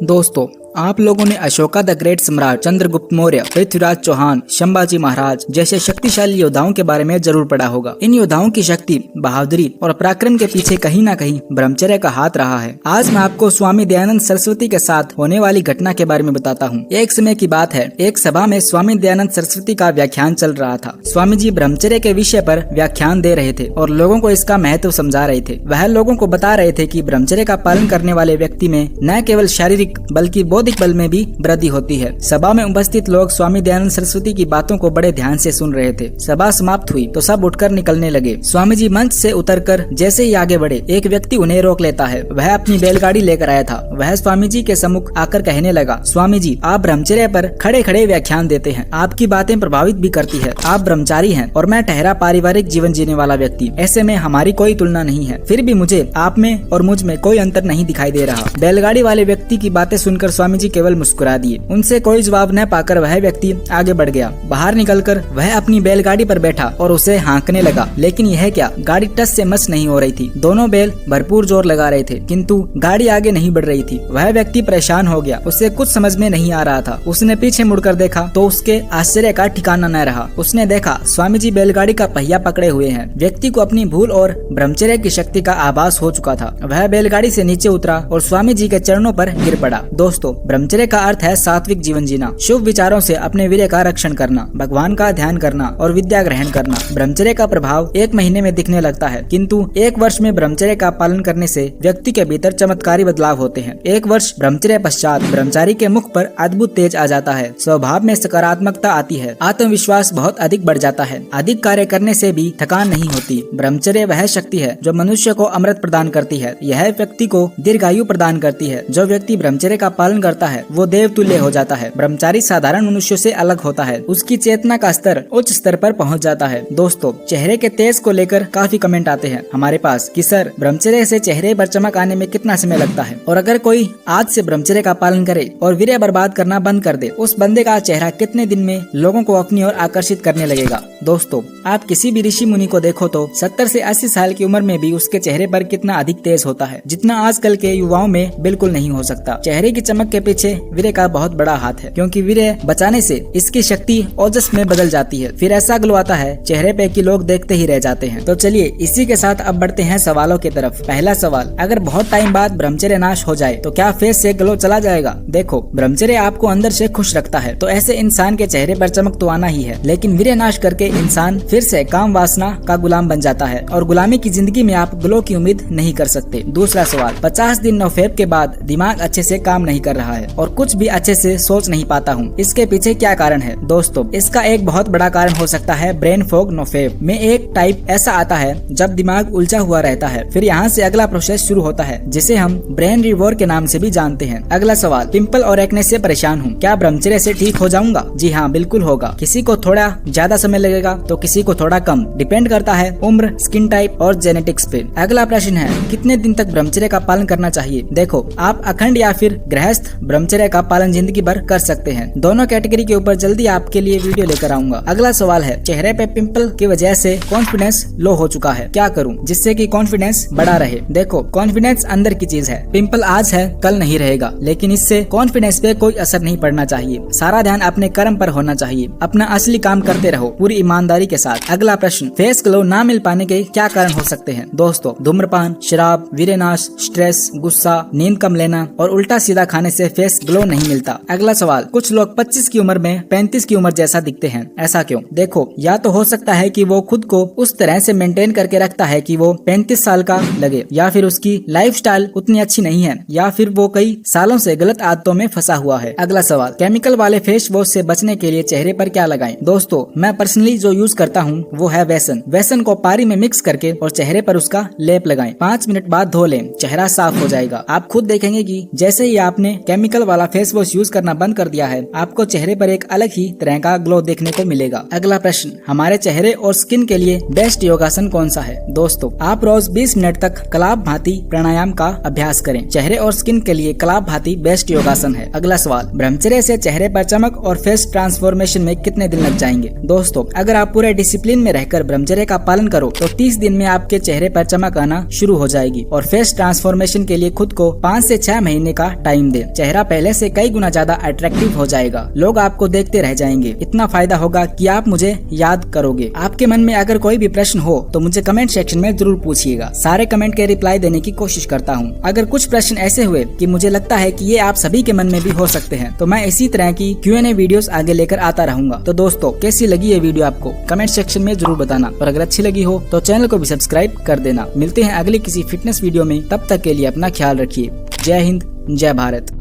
दोस्तों, आप लोगों ने अशोका द ग्रेट सम्राट, चंद्रगुप्त मौर्य, पृथ्वीराज चौहान, संभाजी महाराज जैसे शक्तिशाली योद्धाओं के बारे में जरूर पढ़ा होगा। इन योद्धाओं की शक्ति, बहादुरी और पराक्रम के पीछे कहीं न कहीं ब्रह्मचर्य का हाथ रहा है। आज मैं आपको स्वामी दयानंद सरस्वती के साथ होने वाली घटना के बारे में बताता हूँ। एक समय की बात है, एक सभा में स्वामी दयानंद सरस्वती का व्याख्यान चल रहा था। स्वामी जी ब्रह्मचर्य के विषय पर व्याख्यान दे रहे थे और लोगों को इसका महत्व समझा रहे थे। वह लोगों को बता रहे थे कि ब्रह्मचर्य का पालन करने वाले व्यक्ति में न केवल शारीरिक बल्कि बौद्धिक बल में भी वृद्धि होती है। सभा में उपस्थित लोग स्वामी दयानंद सरस्वती की बातों को बड़े ध्यान से सुन रहे थे। सभा समाप्त हुई तो सब उठकर निकलने लगे। स्वामी जी मंच से उतरकर जैसे ही आगे बढ़े, एक व्यक्ति उन्हें रोक लेता है। वह अपनी बैलगाड़ी लेकर आया था। वह स्वामी जी के सम्मुख आकर कहने लगा, स्वामी जी, आप ब्रह्मचर्य पर खड़े खड़े व्याख्यान देते हैं। आपकी बातें प्रभावित भी करती है। आप ब्रह्मचारी हैं और मैं ठहरा पारिवारिक जीवन जीने वाला व्यक्ति। ऐसे में हमारी कोई तुलना नहीं है। फिर भी मुझे आप में और मुझ में कोई अंतर नहीं दिखाई दे रहा। बैलगाड़ी वाले व्यक्ति की बातें सुनकर स्वामी जी केवल मुस्कुरा दिए। उनसे कोई जवाब न पाकर वह व्यक्ति आगे बढ़ गया। बाहर निकलकर वह अपनी बैलगाड़ी पर बैठा और उसे हाँकने लगा। लेकिन यह क्या, गाड़ी टस से मस नहीं हो रही थी। दोनों बैल भरपूर जोर लगा रहे थे, किंतु गाड़ी आगे नहीं बढ़ रही थी। वह व्यक्ति परेशान हो गया। उसे कुछ समझ में नहीं आ रहा था। उसने पीछे मुड़कर देखा तो उसके आश्चर्य का ठिकाना न रहा। उसने देखा स्वामी जी बैलगाड़ी का पहिया पकड़े हुए हैं। व्यक्ति को अपनी भूल और ब्रह्मचर्य की शक्ति का आभास हो चुका था। वह बैलगाड़ी से नीचे उतरा और स्वामी जी के चरणों पर गिर पड़ा। दोस्तों, ब्रह्मचर्य का अर्थ है सात्विक जीवन जीना, शुभ विचारों से अपने वीर्य का रक्षण करना, भगवान का ध्यान करना और विद्या ग्रहण करना। ब्रह्मचर्य का प्रभाव एक महीने में दिखने लगता है, किंतु एक वर्ष में ब्रह्मचर्य का पालन करने से व्यक्ति के भीतर चमत्कारी बदलाव होते हैं। एक वर्ष ब्रह्मचर्य पश्चात ब्रह्मचारी के मुख पर अद्भुत तेज आ जाता है। स्वभाव में सकारात्मकता आती है। आत्मविश्वास बहुत अधिक बढ़ जाता है। अधिक कार्य करने से भी थकान नहीं होती। ब्रह्मचर्य वह शक्ति है जो मनुष्य को अमृत प्रदान करती है। यह व्यक्ति को दीर्घायु प्रदान करती है। जो व्यक्ति ब्रह्मचर्य का पालन करता है वो देवतुल्य हो जाता है। ब्रह्मचारी साधारण मनुष्य से अलग होता है। उसकी चेतना का स्तर उच्च स्तर पर पहुंच जाता है। दोस्तों, चेहरे के तेज को लेकर काफी कमेंट आते हैं हमारे पास कि सर, ब्रह्मचर्य से चेहरे पर चमक आने में कितना समय लगता है, और अगर कोई आज से ब्रह्मचर्य का पालन करे और वीर्य बर्बाद करना बंद कर दे, उस बंदे का चेहरा कितने दिन में लोगों को अपनी ओर आकर्षित करने लगेगा। दोस्तों, आप किसी भी ऋषि मुनि को देखो तो 70 से 80 साल की उम्र में भी उसके चेहरे पर कितना अधिक तेज होता है, जितना आजकल के युवाओं में बिल्कुल नहीं हो सकता। चेहरे की चमक के पीछे वीर्य का बहुत बड़ा हाथ है, क्योंकि वीर्य बचाने से इसकी शक्ति ओजस में बदल जाती है। फिर ऐसा ग्लो आता है चेहरे पे कि लोग देखते ही रह जाते हैं। तो चलिए इसी के साथ अब बढ़ते हैं सवालों की तरफ। पहला सवाल, अगर बहुत टाइम बाद ब्रह्मचर्य नाश हो जाए तो क्या फेस से ग्लो चला जाएगा? देखो, ब्रह्मचर्य आपको अंदर से खुश रखता है, तो ऐसे इंसान के चेहरे पर चमक तो आना ही है। लेकिन वीर्य नाश करके इंसान फिर से काम वासना का गुलाम बन जाता है और गुलामी की जिंदगी में आप ग्लो की उम्मीद नहीं कर सकते। दूसरा सवाल, 50 दिन नोफेब के बाद दिमाग अच्छे से काम नहीं कर रहा है और कुछ भी अच्छे से सोच नहीं पाता हूँ। इसके पीछे क्या कारण है? दोस्तों, इसका एक बहुत बड़ा कारण हो सकता है ब्रेन फॉग। नोफेब में एक टाइप ऐसा आता है जब दिमाग उलझा हुआ रहता है। फिर यहाँ से अगला प्रोसेस शुरू होता है जिसे हम ब्रेन रिवॉर के नाम से भी जानते हैं। अगला सवाल, पिंपल और एक्ने से परेशान हूँ, क्या ब्रह्मचर्य से ठीक हो जाऊंगा? जी हाँ, बिल्कुल होगा। किसी को थोड़ा ज्यादा समय लगेगा तो किसी को थोड़ा कम, डिपेंड करता है उम्र, स्किन टाइप और जेनेटिक्स पे। अगला प्रश्न है, कितने दिन तक ब्रह्मचर्य का पालन करना चाहिए? देखो, आप अखंड या फिर गृहस्थ ब्रह्मचर्य का पालन जिंदगी भर कर सकते हैं। दोनों कैटेगरी के ऊपर जल्दी आपके लिए वीडियो लेकर आऊंगा। अगला सवाल है, चेहरे पे पिंपल की वजह से कॉन्फिडेंस लो हो चुका है, क्या करूं जिससे कि कॉन्फिडेंस बढ़ा रहे? देखो, कॉन्फिडेंस अंदर की चीज है। पिंपल आज है कल नहीं रहेगा, लेकिन इससे कॉन्फिडेंस पे कोई असर नहीं पड़ना चाहिए। सारा ध्यान अपने कर्म पर होना चाहिए। अपना असली काम करते रहो पूरी ईमानदारी के साथ। अगला प्रश्न, फेस ग्लो ना मिल पाने के क्या कारण हो सकते हैं? दोस्तों, धूम्रपान, शराब, वीर्यनाश, स्ट्रेस, गुस्सा, नींद कम लेना और उल्टा सीधा खाने से फेस ग्लो नहीं मिलता। अगला सवाल, कुछ लोग 25 की उम्र में 35 की उम्र जैसा दिखते हैं, ऐसा क्यों? देखो, या तो हो सकता है कि वो खुद को उस तरह से मेंटेन करके रखता है कि वो 35 साल का लगे, या फिर उसकी लाइफस्टाइल उतनी अच्छी नहीं है, या फिर वो कई सालों से गलत आदतों में फंसा हुआ है। अगला सवाल, केमिकल वाले फेस वॉश से बचने के लिए चेहरे पर क्या लगाएं? दोस्तों, मैं पर्सनली जो यूज करता हूँ वो है बेसन। बेसन को पानी में मिक्स करके और चेहरे पर उसका लेप लगाएं। 5 मिनट बाद धो लें, चेहरा साफ हो जाएगा। आप खुद देखेंगे कि जैसे ही आपने केमिकल वाला फेस वॉश यूज करना बंद कर दिया है, आपको चेहरे पर एक अलग ही तरह का ग्लो देखने को मिलेगा। अगला प्रश्न, हमारे चेहरे और स्किन के लिए बेस्ट योगासन कौन सा है? दोस्तों, आप रोज 20 मिनट तक कपालभाति प्राणायाम का अभ्यास करें। चेहरे और स्किन के लिए कपालभाति बेस्ट योगासन है। अगला सवाल, ब्रह्मचर्य से चेहरे पर चमक और फेस ट्रांसफॉर्मेशन में कितने दिन लग जाएंगे? दोस्तों, अगर आप पूरे डिसिप्लिन में रहकर ब्रह्मचर्य का पालन करो तो 30 दिन में आपके चेहरे पर चमक आना शुरू हो जाएगी और फेस ट्रांसफॉर्मेशन के लिए खुद को 5 से 6 महीने का टाइम दें। चेहरा पहले से कई गुना ज्यादा अट्रैक्टिव हो जाएगा। लोग आपको देखते रह जाएंगे। इतना फायदा होगा कि आप मुझे याद करोगे। आपके मन में अगर कोई भी प्रश्न हो तो मुझे कमेंट सेक्शन में जरूर पूछिएगा। सारे कमेंट के रिप्लाई देने की कोशिश करता हूँ। अगर कुछ प्रश्न ऐसे हुए कि मुझे लगता है कि ये आप सभी के मन में भी हो सकते हैं तो मैं इसी तरह की Q&A वीडियोस आगे लेकर आता रहूंगा। तो दोस्तों, कैसी लगी ये वीडियो आपको कमेंट सेक्शन में जरूर बताना, और अगर अच्छी लगी हो तो चैनल को भी सब्सक्राइब कर देना। मिलते हैं अगली किसी फिटनेस वीडियो में, तब तक के लिए अपना ख्याल रखिए। जय हिंद, जय भारत।